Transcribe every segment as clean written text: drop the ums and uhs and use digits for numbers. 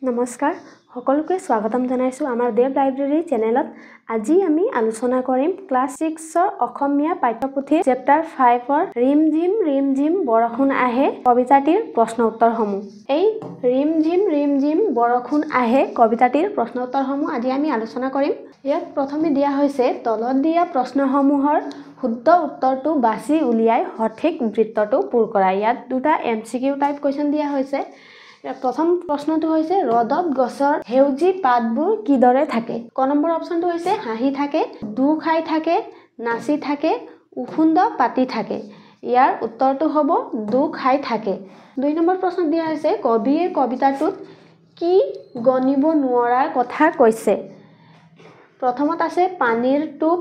নমস্কাৰ সকলোকে স্বাগতম জনাইছো আমাৰ দেৱ লাইব্ৰেৰী চেনেলত। আজি আমি আলোচনা কৰিম ক্লাছ 6ৰ অসমীয়া পাঠ্যপুথি চেপ্টাৰ 5ৰ ৰিম ঝিম বৰষুণ আহে কবিতাটিৰ প্ৰশ্ন উত্তৰসমূহ। এই ৰিম ঝিম বৰষুণ আহে কবিতাটিৰ প্ৰশ্ন উত্তৰসমূহ আজি আমি আলোচনা কৰিম। ইয়াত প্ৰথমে দিয়া হৈছে তলত দিয়া প্ৰশ্নসমূহৰ শুদ্ধ উত্তৰটো বাছি উলিয়াই সঠিক বৃত্তটো পূৰ কৰা। ইয়াত দুটা MCQ টাইপ কোৱেশ্চন দিয়া হৈছে। প্ৰথম প্ৰশ্নটো হৈছে ৰদত গছৰ হেউজি পাতবোৰ কিদৰে থাকে। ক নম্বৰ অপচনটো হৈছে হাঁহি থাকে, দু খাই থাকে, নাচি থাকে, উফুন্দ পাতি থাকে। ইয়াৰ উত্তৰটো হ'ব দু খাই থাকে। 2 নম্বৰ প্ৰশ্ন দিয়া হৈছে কবিয়ে কবিতাটোত কি গণিব নোৱাৰাৰ কথা কৈছে। প্ৰথমত আছে পানীৰ টোপ,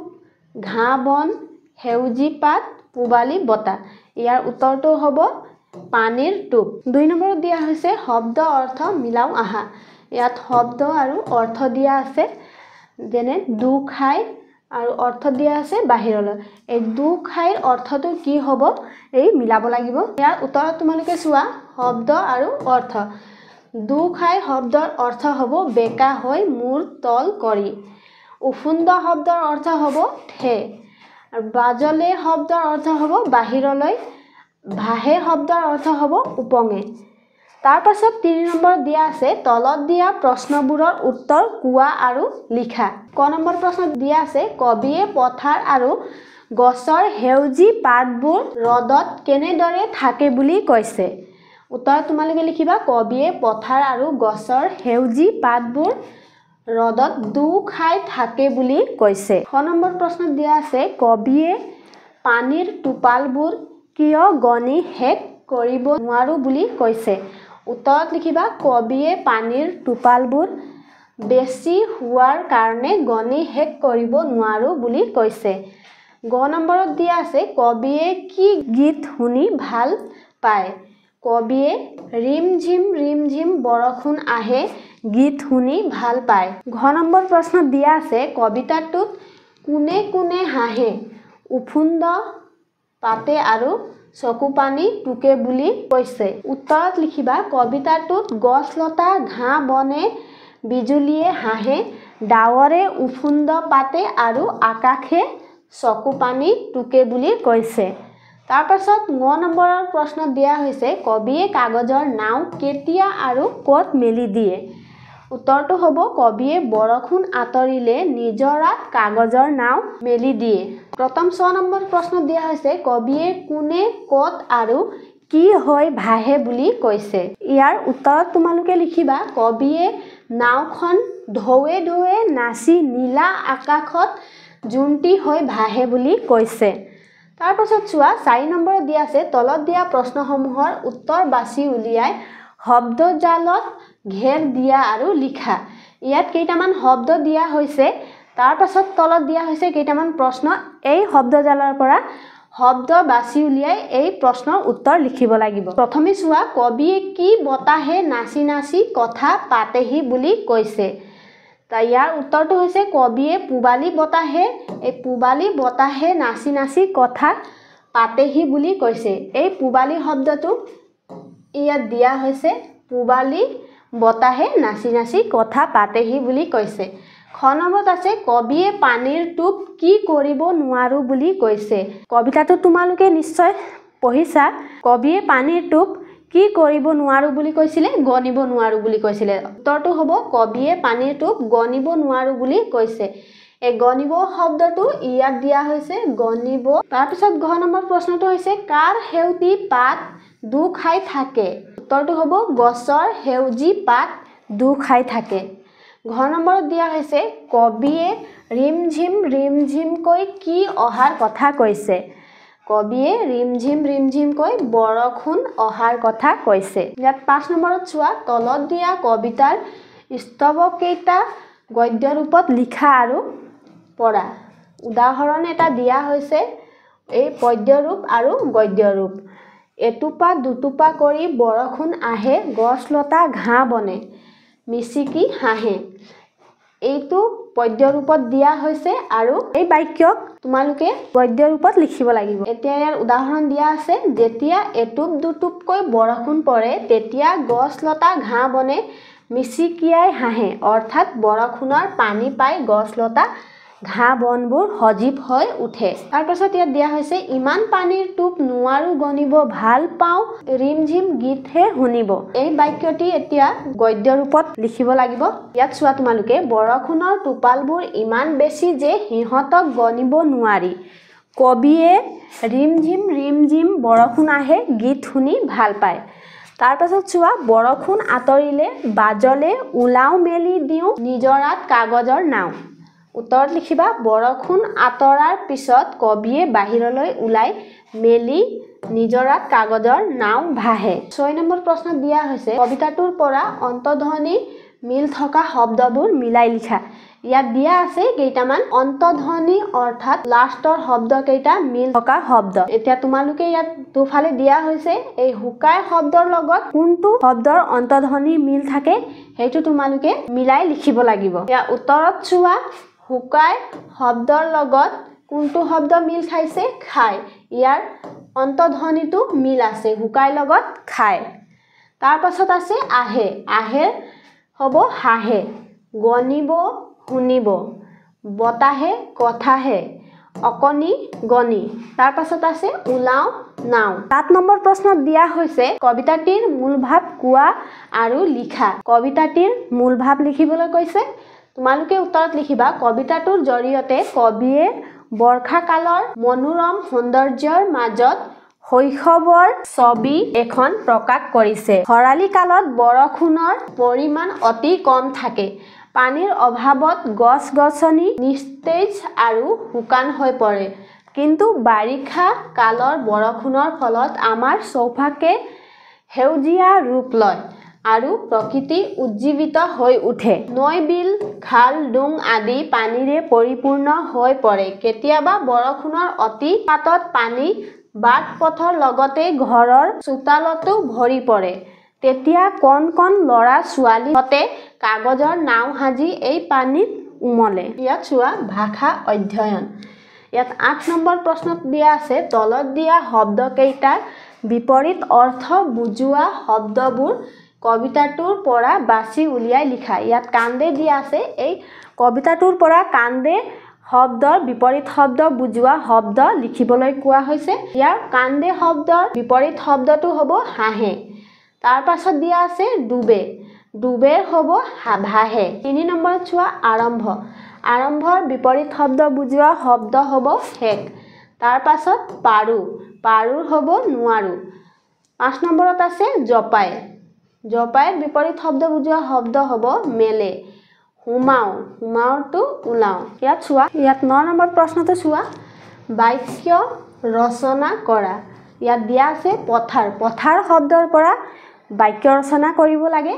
ঘাঁহ বন, হেউজি পাত, পূবালী বতাহ। ইয়াৰ উত্তৰটো হ'ব পানীৰ টোপ। 2 নম্বৰত দিয়া হৈছে শব্দ অৰ্থ মিলাও আহা। ইয়াত শব্দ আৰু অৰ্থ দিয়া আছে, যেনে দু খাই আৰু অৰ্থ দিয়া আছে বাহিৰলৈ। এই দু খাইৰ অৰ্থটো কি হ'ব এই মিলাব লাগিব। ইয়াৰ উত্তৰত তোমালোকে চোৱা শব্দ আৰু অৰ্থ। দু খাই শব্দৰ অৰ্থ হ'ব বেকা হৈ মূৰ তল কৰি। উফুন্দ শব্দৰ অৰ্থ হ'ব ঠে। আৰু বাজলে শব্দৰ অৰ্থ হ'ব বাহিৰলৈ। ভাহে শব্দৰ অৰ্থ হ'ব উপঙে। তাৰ পাছত 3 নম্বৰ দিয়া আছে তলত দিয়া প্ৰশ্নবোৰৰ উত্তৰ কোৱা আৰু লিখা। ক নম্বৰ প্ৰশ্ন দিয়া আছে কবিয়ে পথাৰ আৰু গছৰ সেউজী পাতবোৰ ৰদত কেনেদৰে থাকে বুলি কৈছে। উত্তৰত তোমালোকে লিখিবা কবিয়ে পথাৰ আৰু গছৰ সেউজী পাতবোৰ ৰদত দু খাই থাকে বুলি কৈছে। খ নম্বৰ প্ৰশ্ন দিয়া আছে কবিয়ে পানীৰ টোপালবোৰ কিয় গণি শেষ কৰিব নোৱাৰো বুলি কৈছে। উত্তৰত লিখিবা কবিয়ে পানীৰ টোপালবোৰ বেছি হোৱাৰ কাৰণে গণি শেষ কৰিব নোৱাৰো বুলি কৈছে। গ নম্বৰত দিয়া আছে কবিয়ে কি গীত শুনি ভাল পায়। কবিয়ে ৰিম ঝিম বৰষুণ আহে গীত শুনি ভাল পায়। ঘ নম্বৰ প্ৰশ্ন দিয়া আছে কবিতাটোত কোনে কোনে হাঁহে, উফুন্দ পাতে আৰু চকু পানী টুকে বুলি কৈছে। উত্তৰত লিখিবা কবিতাটোত গছ লতা ঘাঁহ বনে বিজুলীয়ে হাঁহে, ডাৱৰে উফুন্দ পাতে আৰু আকাশে চকু পানী টুকে বুলি কৈছে। তাৰ পাছত 9 নম্বৰৰ প্ৰশ্ন দিয়া হৈছে কবিয়ে কাগজৰ নাও কেতিয়া আৰু ক'ত মেলি দিয়ে। উত্তৰটো হ'ব কবিয়ে বৰষুণ আঁতৰিলে নিজৰাত কাগজৰ নাও মেলি দিয়ে। প্ৰথম 6 নম্বৰ প্ৰশ্ন দিয়া হৈছে কবিয়ে কোনে ক'ত আৰু কি হৈ ভাহে বুলি কৈছে। ইয়াৰ উত্তৰত তোমালোকে লিখিবা কবিয়ে নাওখন ঢৌৱে ঢৌৱে নাচি নীলা আকাশত জোনটি হৈ ভাহে বুলি কৈছে। তাৰ পাছত চোৱা 4 নম্বৰত দিয়া আছে তলত দিয়া প্ৰশ্নসমূহৰ উত্তৰ বাছি উলিয়াই শব্দজালত ঘেৰ দিয়া আৰু লিখা। ইয়াত কেইটামান শব্দ দিয়া হৈছে, তাৰ পাছত তলত দিয়া হৈছে কেইটামান প্ৰশ্ন। এই শব্দজালৰ পৰা শব্দ বাছি উলিয়াই এই প্ৰশ্নৰ উত্তৰ লিখিব লাগিব। প্ৰথমে চোৱা কবিয়ে কি বতাহে নাচি নাচি কথা পাতেহি বুলি কৈছে। ইয়াৰ উত্তৰটো হৈছে কবিয়ে পূবালী বতাহে পূবালী বতাহে নাচি নাচি কথা পাতেহি বুলি কৈছে। এই পূবালী শব্দটো ইয়াত দিয়া হৈছে পূবালী বতাহে নাচি নাচি কথা পাতেহি বুলি কৈছে। খ নম্বৰত আছে কবিয়ে পানীৰ টোপ কি কৰিব নোৱাৰো বুলি কৈছে। কবিতাটো তোমালোকে নিশ্চয় পঢ়িছা। কবিয়ে পানীৰ টোপ কি কৰিব নোৱাৰো বুলি কৈছিলে, গণিব নোৱাৰো বুলি কৈছিলে। উত্তৰটো হ'ব কবিয়ে পানীৰ টোপ গণিব নোৱাৰো বুলি কৈছে। এই গণিব শব্দটো ইয়াত দিয়া হৈছে গণিব। তাৰপিছত ঘ নম্বৰ প্ৰশ্নটো হৈছে কাৰ সেউজী পাত দু খাই থাকে। উত্তৰটো হ'ব গছৰ সেউজী পাত দু খাই থাকে। ঘ নম্বৰত দিয়া হৈছে কবিয়ে ৰিম ঝিমকৈ কি অহাৰ কথা কৈছে। কবিয়ে ৰিম ঝিমকৈ বৰষুণ অহাৰ কথা কৈছে। ইয়াত 5 নম্বৰত চোৱা তলত দিয়া কবিতাৰ স্তৱকেইটা গদ্য ৰূপত লিখা আৰু পঢ়া। উদাহৰণ এটা দিয়া হৈছে এই পদ্য ৰূপ আৰু গদ্য ৰূপ। এটোপা দুটোপা কৰি বৰষুণ আহে গছ লতা ঘাঁহ বনে মিচিকি হাঁহে। এইটো পদ্য ৰূপত দিয়া হৈছে আৰু এই বাক্যক তোমালোকে গদ্য ৰূপত লিখিব লাগিব। এতিয়া ইয়াৰ উদাহৰণ দিয়া আছে যেতিয়া এটুপ দুটুপকৈ বৰষুণ পৰে তেতিয়া গছ লতা ঘাঁহ বনে মিচিকিয়াই হাঁহে অৰ্থাৎ বৰষুণৰ পানী পাই গছলতা ঘাঁহ বনবোৰ সজীৱ হৈ উঠে। তাৰ পাছত ইয়াত দিয়া হৈছে ইমান পানীৰ টোপ নোৱাৰো গনিব ভাল পাওঁ ৰিমঝিম গীতহে শুনিব। এই বাক্যটি এতিয়া গদ্য ৰূপত লিখিব লাগিব। ইয়াত চোৱা তোমালোকে বৰষুণৰ টোপালবোৰ ইমান বেছি যে সিহঁতক গনিব নোৱাৰি। কবিয়ে ৰিমঝিম বৰষুণ আহে গীত শুনি ভাল পায়। তাৰ পাছত চোৱা বৰষুণ আঁতৰিলে বাজলে ওলাও মেলি দিওঁ নিজৰাত কাগজৰ নাও। উত্তৰত লিখিবা বৰষুণ আঁতৰাৰ পিছত কবিয়ে বাহিৰলৈ ওলাই মেলি নিজৰাত কাগজৰ নাও ভাহে। 6 নম্বৰ প্ৰশ্নত দিয়া হৈছে কবিতাটোৰ পৰা অন্তধ্বনি মিল থকা শব্দবোৰ মিলাই লিখা। ইয়াত দিয়া আছে কেইটামান অন্তধ্বনি অৰ্থাৎ লাষ্টৰ শব্দ কেইটা মিল থকা শব্দ। এতিয়া তোমালোকে ইয়াত দুফালে দিয়া হৈছে এই হুকাই শব্দৰ লগত কোনটো শব্দৰ অন্তধ্বনি মিল থাকে সেইটো তোমালোকে মিলাই লিখিব লাগিব। ইয়াৰ উত্তৰত চোৱা হুকাই শব্দৰ লগত কোনটো শব্দ মিল খাইছে খাই। ইয়াৰ অন্তধ্বনিটো মিল আছে হুকাই লগত খাই। তাৰ পাছত আছে আহে আহে হ'ব হাঁহে গনিব শুনিব বতাহে কথাহে অকনি গনি। তাৰ পাছত আছে ওলাও নাও। 7 নম্বৰ প্ৰশ্নত দিয়া হৈছে কবিতাটিৰ মূল ভাৱ কোৱা আৰু লিখা। কবিতাটিৰ মূল ভাৱ লিখিবলৈ কৈছে। তোমালোকে উত্তৰত লিখিবা কবিতাটোৰ জৰিয়তে কবিয়ে বৰ্ষা কালৰ মনোৰম সৌন্দৰ্যৰ মাজত শৈশৱৰ ছবি এখন প্ৰকাশ কৰিছে। খৰালি কালত বৰষুণৰ পৰিমাণ অতি কম থাকে। পানীৰ অভাৱত গছ-গছনি নিস্তেজ আৰু শুকান হৈ পৰে। কিন্তু বাৰিষা কালৰ বৰষুণৰ ফলত আমাৰ চৌপাশে সেউজীয়া ৰূপ লয় আৰু প্ৰকৃতি উজ্জীৱিত হৈ উঠে। নৈ বিল খাল ডুং আদি পানীৰে পৰিপূৰ্ণ হৈ পৰে। কেতিয়াবা বৰষুণৰ অতিপাতত পানী বাট পথৰ লগতে ঘৰৰ চোতালতো ভৰি পৰে। তেতিয়া কণ কণ ল'ৰা ছোৱালীহঁতে কাগজৰ নাও সাজি এই পানীত উমলে। ইয়াত চোৱা ভাষা অধ্যয়ন। ইয়াত 8 নম্বৰ প্ৰশ্নত দিয়া আছে তলত দিয়া শব্দকেইটাৰ বিপৰীত অৰ্থ বুজোৱা শব্দবোৰ কবিতাটোৰ পৰা বাছি উলিয়াই লিখা। ইয়াত কান্দে দিয়া আছে এই কবিতাটোৰ পৰা কান্দে শব্দৰ বিপৰীত শব্দ বুজোৱা শব্দ লিখিবলৈ কোৱা হৈছে। ইয়াৰ কান্দে শব্দৰ বিপৰীত শব্দটো হ'ব হাঁহে। তাৰ পাছত দিয়া আছে ডুবে ডুবেৰ হ'ব ভাহে। 3 নম্বৰত চোৱা আৰম্ভ আৰম্ভৰ বিপৰীত শব্দ বুজোৱা শব্দ হ'ব শেষ। তাৰ পাছত পাৰো পাৰোৰ হ'ব নোৱাৰো। 5 নম্বৰত আছে জপাই জপাইৰ বিপৰীত শব্দ বুজোৱা শব্দ হ'ব মেলে। সোমাও সোমাওটো ওলাও। ইয়াত চোৱা ইয়াত 9 নম্বৰ প্ৰশ্নটো চোৱা বাক্য ৰচনা কৰা। ইয়াত দিয়া আছে পথাৰ পথাৰ শব্দৰ পৰা বাক্য ৰচনা কৰিব লাগে।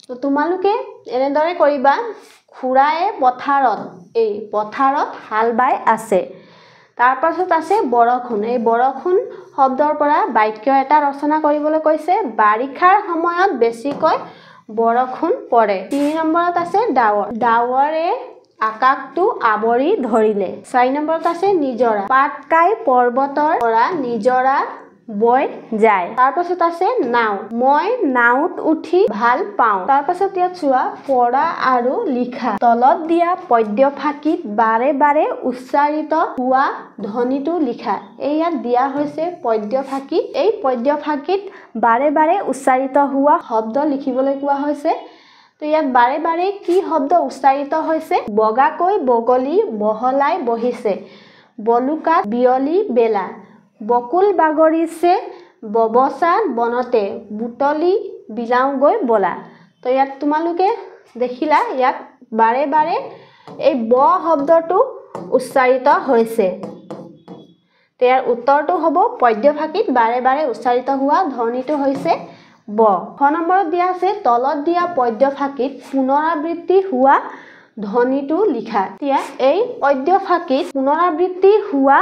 তো তোমালোকে এনেদৰে কৰিবা খুৰায়ে পথাৰত এই পথাৰত হাল বাই আছে। তাৰ পাছত আছে বৰষুণ এই বৰষুণ শব্দৰ পৰা বাক্য এটা ৰচনা কৰিবলৈ কৈছে। বাৰিষাৰ সময়ত বেছিকৈ বৰষুণ পৰে। 3 নম্বৰত আছে ডাৱৰ ডাৱৰে আকাশটো আৱৰি ধৰিলে। 4 নম্বৰত আছে নিজৰা পাটকাই পৰ্বতৰ পৰা নিজৰা বৈ যায়। তাৰ পাছত আছে নাও মই নাওত উঠি ভাল পাওঁ। তাৰ পাছত ইয়াত চোৱা পঢ়া আৰু লিখা। তলত দিয়া পদ্য ফাঁকিত বাৰে বাৰে উচ্চাৰিত হোৱা ধ্বনিটো লিখা। ইয়াত দিয়া হৈছে পদ্য ফাঁকি। এই পদ্য ফাঁকিত বাৰে বাৰে উচ্চাৰিত হোৱা শব্দ লিখিবলৈ কোৱা হৈছে। তো ইয়াত বাৰে বাৰে কি শব্দ উচ্চাৰিত হৈছে বগাকৈ বগলী বহলাই বহিছে বলুকাত বিয়লি বেলা বকুল বাগৰিছে ববচাত বনতে বুটলি বিলাওগৈ বলা। তো ইয়াত তোমালোকে দেখিলা ইয়াত বাৰে বাৰে এই ব শব্দটো উচ্চাৰিত হৈছে। তো ইয়াৰ উত্তৰটো হ'ব পদ্য ফাঁকিত বাৰে বাৰে উচ্চাৰিত হোৱা ধ্বনিটো হৈছে ব। 6 নম্বৰত দিয়া আছে তলত দিয়া পদ্য ফাঁকিত পুনৰাবৃত্তি হোৱা ধ্বনিটো লিখা। এতিয়া এই পদ্য ফাঁকিত পুনৰাবৃত্তি হোৱা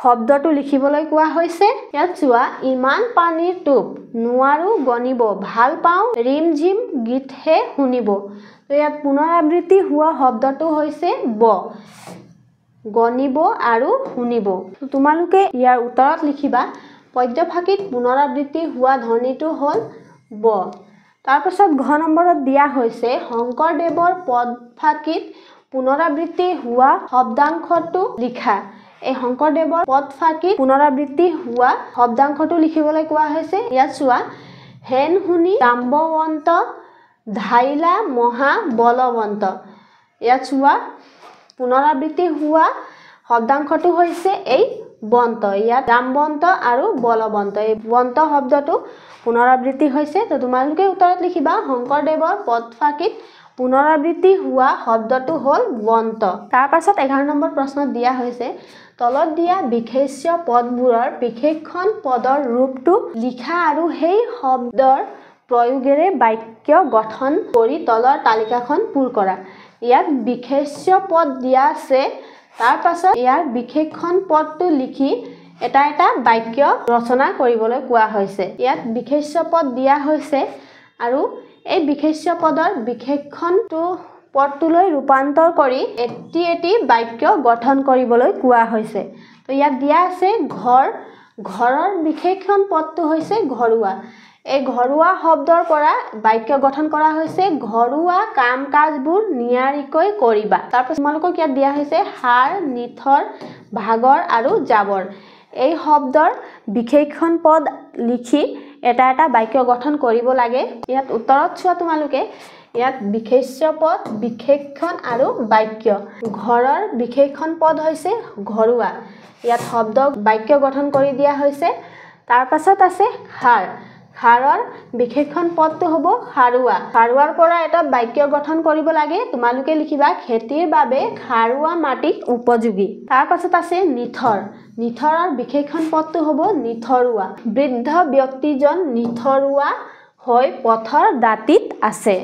শব্দটো লিখিবলৈ কোৱা হৈছে। ইয়াত চোৱা ইমান পানীৰ টোপ নোৱাৰো গনিব ভাল পাওঁ ৰিমঝিম গীতহে শুনিব। তো ইয়াত পুনৰাবৃত্তি হোৱা শব্দটো হৈছে ব গনিব আৰু শুনিব। তোমালোকে ইয়াৰ উত্তৰত লিখিবা পদ্য ফাঁকিত পুনৰাবৃত্তি হোৱা ধ্বনিটো হ'ল ব। তাৰ পাছত ঘ নম্বৰত দিয়া হৈছে শংকৰদেৱৰ পদফাকিত পুনৰাবৃত্তি হোৱা শব্দাংশটো লিখা। এই শংকৰদেৱৰ পদফাকিত পুনৰাবৃত্তি হোৱা শব্দাংশটো লিখিবলৈ কোৱা হৈছে। ইয়াত চোৱা, হেন শুনি জাম্বৱন্ত ধাইলা মহা বলৱন্ত। ইয়াত চোৱা, পুনৰাবৃত্তি হোৱা শব্দাংশটো হৈছে এই বন্ত। ইয়াত জাম্বৱন্ত আৰু বলৱন্ত, এই বন্ত শব্দটো পুনৰাবৃত্তি হৈছে। তো তোমালোকে উত্তৰত লিখিবা শংকৰদেৱৰ পদফাকিত পুনৰাবৃত্তি হোৱা শব্দটো হ'ল বন্ত। তাৰ পাছত 11 নম্বৰ প্ৰশ্নত দিয়া হৈছে তলত দিয়া বিশেষ্য পদবোৰৰ বিশেষণ পদৰ ৰূপটো লিখা আৰু সেই শব্দৰ প্ৰয়োগেৰে বাক্য গঠন কৰি তলৰ তালিকাখন পূৰ কৰা। ইয়াত বিশেষ্য পদ দিয়া আছে, তাৰ পাছত ইয়াৰ বিশেষণ পদটো লিখি এটা এটা বাক্য ৰচনা কৰিবলৈ কোৱা হৈছে। ইয়াত বিশেষ্য পদ দিয়া হৈছে আৰু এই বিশেষ্য পদৰ বিশেষণটো পদটোলৈ ৰূপান্তৰ কৰি এটি বাক্য গঠন কৰিবলৈ কোৱা হৈছে। তো ইয়াত দিয়া আছে ঘৰ। ঘৰৰ বিশেষণ পদটো হৈছে ঘৰুৱা। এই ঘৰুৱা শব্দৰ পৰা বাক্য গঠন কৰা হৈছে ঘৰুৱা কাম কাজবোৰ নিয়াৰিকৈ কৰিবা। তাৰপাছত তোমালোকক ইয়াত দিয়া হৈছে সাৰ, নিথৰ, ভাগৰ আৰু জাবৰ। এই শব্দৰ বিশেষণ পদ লিখি এটা এটা বাক্য গঠন কৰিব লাগে। ইয়াত উত্তৰত চোৱা তোমালোকে, ইয়াত বিশেষ্য পদ, বিশেষণ আৰু বাক্য। ঘৰৰ বিশেষণ পদ হৈছে ঘৰুৱা। ইয়াত শব্দ বাক্য গঠন কৰি দিয়া হৈছে। তাৰ পাছত আছে সাৰ। সাৰৰ বিশেষণ পদটো হ'ব সাৰুৱা। সাৰুৱাৰ পৰা এটা বাক্য গঠন কৰিব লাগে। তোমালোকে লিখিবা খেতিৰ বাবে সাৰুৱা মাটি উপযোগী। তাৰ পাছত আছে নিথৰ। নিথৰৰ বিশেষণ পদটো হ'ব নিথৰুৱা। বৃদ্ধ ব্যক্তিজন নিথৰুৱা হৈ পথৰ দাঁতিত আছে।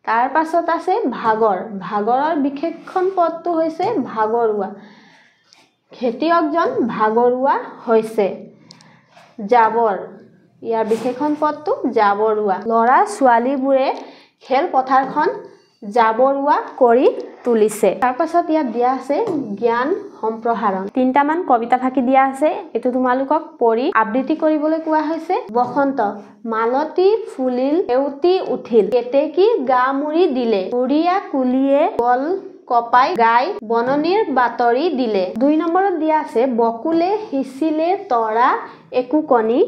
তাৰ পাছত আছে ভাগৰ। ভাগৰৰ বিশেষণ পদটো হৈছে ভাগৰুৱা। খেতিয়কজন ভাগৰুৱা হৈছে। জাবৰ। ইয়াৰ বিশেষণ পদটো জাবৰুৱা। ল'ৰা ছোৱালীবোৰে খেলপথাৰখন জাবৰুৱা কৰি তুলিছে। তাৰ পাছত ইয়াত দিয়া আছে জ্ঞান সম্প্ৰসাৰণ। 3টামান কবিতা ফাঁকি দিয়া আছে, এইটো তোমালোকক পঢ়ি আবৃত্তি কৰিবলৈ কোৱা হৈছে। বসন্ত। মালতী ফুলিল সেউতি উঠিল, কেতেকী গা মুৰি দিলে, উৰিয়া কুলিয়ে গল কপাই গাই বননিৰ বাতৰি দিলে। 2 নম্বৰত দিয়া আছে বকুলে সিঁচিলে তৰা একোকণি,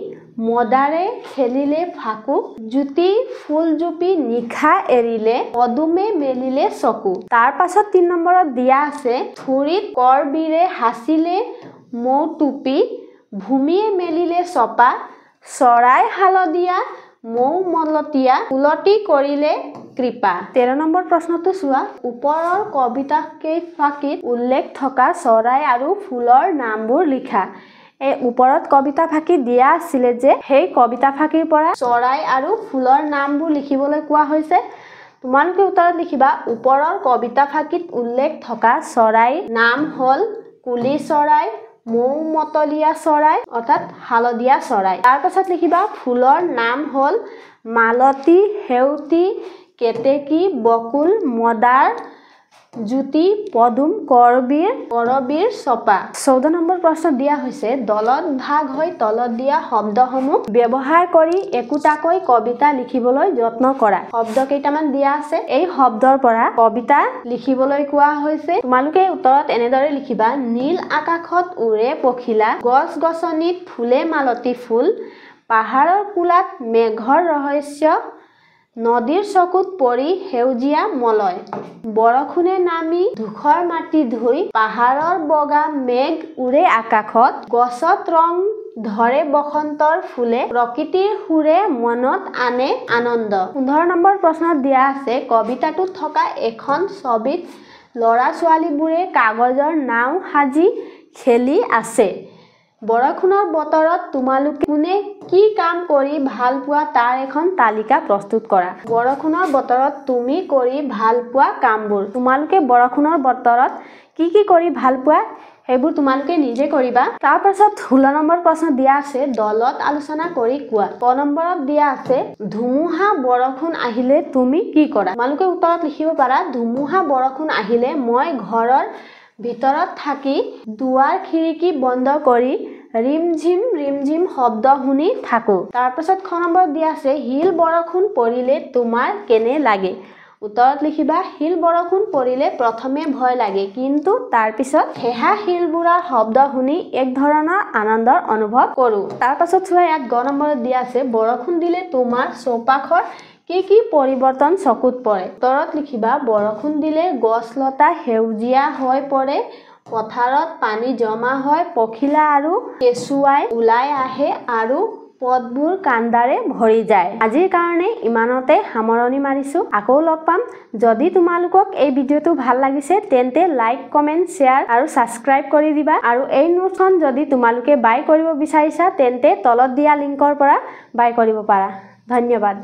মদাৰে খেলিলে ফাকু, জ্যোতি ফুলজুপি নিশা এৰিলে, পদুমে মেলিলে চকু। তাৰ পাছত 3 নম্বৰত দিয়া আছে থুৰিত কৰবীৰে সাঁচিলে মৌ টুপি, ভূমিয়ে মেলিলে চপা, চৰাই হালধীয়া মৌ মলতীয়া, উলটি কৰিলে কৃপা। 13 নম্বৰ প্ৰশ্নটো চোৱা, ওপৰৰ কবিতাকেইফাঁকিত উল্লেখ থকা চৰাই আৰু ফুলৰ নামবোৰ লিখা। এই ওপৰত কবিতা ফাঁকি দিয়া আছিলে যে সেই কবিতা ফাঁকিৰ পৰা চৰাই আৰু ফুলৰ নামবোৰ লিখিবলৈ কোৱা হৈছে। তোমালোকে উত্তৰত লিখিবা ওপৰৰ কবিতা ফাঁকিত উল্লেখ থকা চৰাইৰ নাম হ'ল কুলি চৰাই, মৌ মতলীয়া চৰাই অৰ্থাৎ হালধীয়া চৰাই। তাৰ পাছত লিখিবা ফুলৰ নাম হ'ল মালতী, সেউতী, কেতেকী, বকুল, মদাৰ, জ্যোতি, পদুম, কৰবীৰ, চপা। 14 নম্বৰ প্ৰশ্ন দিয়া হৈছে দলত ভাগ হৈ তলত দিয়া শব্দসমূহ ব্যৱহাৰ কৰি একোটাকৈ কবিতা লিখিবলৈ যত্ন কৰা। শব্দ কেইটামান দিয়া আছে, এই শব্দৰ পৰা কবিতা লিখিবলৈ কোৱা হৈছে। তোমালোকে উত্তৰত এনেদৰে লিখিবা নীল আকাশত উৰে পখিলা, গছ গছনিত ফুলে মালতী ফুল, পাহাৰৰ কোলাত মেঘৰ ৰহস্য, নদীৰ চকুত পৰি সেউজীয়া মলয়, বৰষুণে নামি ধূসৰ মাটি ধুই, পাহাৰৰ বগা মেঘ উৰে আকাশত, গছত ৰং ধৰে বসন্তৰ ফুলে, প্ৰকৃতিৰ সুৰে মনত আনে আনন্দ। 15 নম্বৰ প্ৰশ্নত দিয়া আছে কবিতাটোত থকা এখন ছবিত ল'ৰা ছোৱালীবোৰে কাগজৰ নাও সাজি খেলি আছে। বৰষুণৰ বতৰত তোমালোকে কোনে কি কাম কৰি ভাল পোৱা তাৰ এখন তালিকা প্ৰস্তুত কৰা। বৰষুণৰ বতৰত তুমি কৰি ভাল পোৱা কামবোৰ। তোমালোকে বৰষুণৰ বতৰত কি কৰি ভাল পোৱা সেইবোৰ তোমালোকে নিজে কৰিবা। তাৰ পাছত 16 নম্বৰ প্ৰশ্ন দিয়া আছে দলত আলোচনা কৰি কোৱা। ক নম্বৰত দিয়া আছে ধুমুহা বৰষুণ আহিলে তুমি কি কৰা। তোমালোকে উত্তৰত লিখিব পাৰা ধুমুহা বৰষুণ আহিলে মই ঘৰৰ ভিতৰত থাকি দুৱাৰ খিৰিকী বন্ধ কৰি ৰিমঝিম শব্দ শুনি থাকো। তাৰ পাছত খ নম্বৰত দিয়া আছে শিল বৰষুণ পৰিলে তোমাৰ কেনে লাগে? উত্তৰত লিখিবা শিল বৰষুণ পৰিলে প্ৰথমে ভয় লাগে, কিন্তু তাৰ পিছত হেহা শিলবোৰৰ শব্দ শুনি এক ধৰণৰ আনন্দৰ অনুভৱ কৰো। তাৰ পাছত চোৱা ইয়াত গ নম্বৰত দিয়া আছে বৰষুণ দিলে তোমাৰ চৌপাশৰ কি পৰিৱৰ্তন চকুত পৰে? উত্তৰত লিখিবা বৰষুণ দিলে গছ লতা সেউজীয়া হৈ পৰে, পথাৰত পানী জমা হয়, পখিলা আৰু কেঁচুৱাই ওলাই আহে আৰু পথবোৰ কান্দাৰে ভৰি যায়। আজিৰ কাৰণে ইমানতে সামৰণি মাৰিছো। আকৌ লগ পাম। যদি তোমালোকক এই ভিডিঅ'টো ভাল লাগিছে তেন্তে লাইক, কমেন্ট, শ্বেয়াৰ আৰু ছাবস্ক্ৰাইব কৰি দিবা। আৰু এই নোটখন যদি তোমালোকে বাই কৰিব বিচাৰিছা তেন্তে তলত দিয়া লিংকৰ পৰা বাই কৰিব পাৰা। ধন্যবাদ।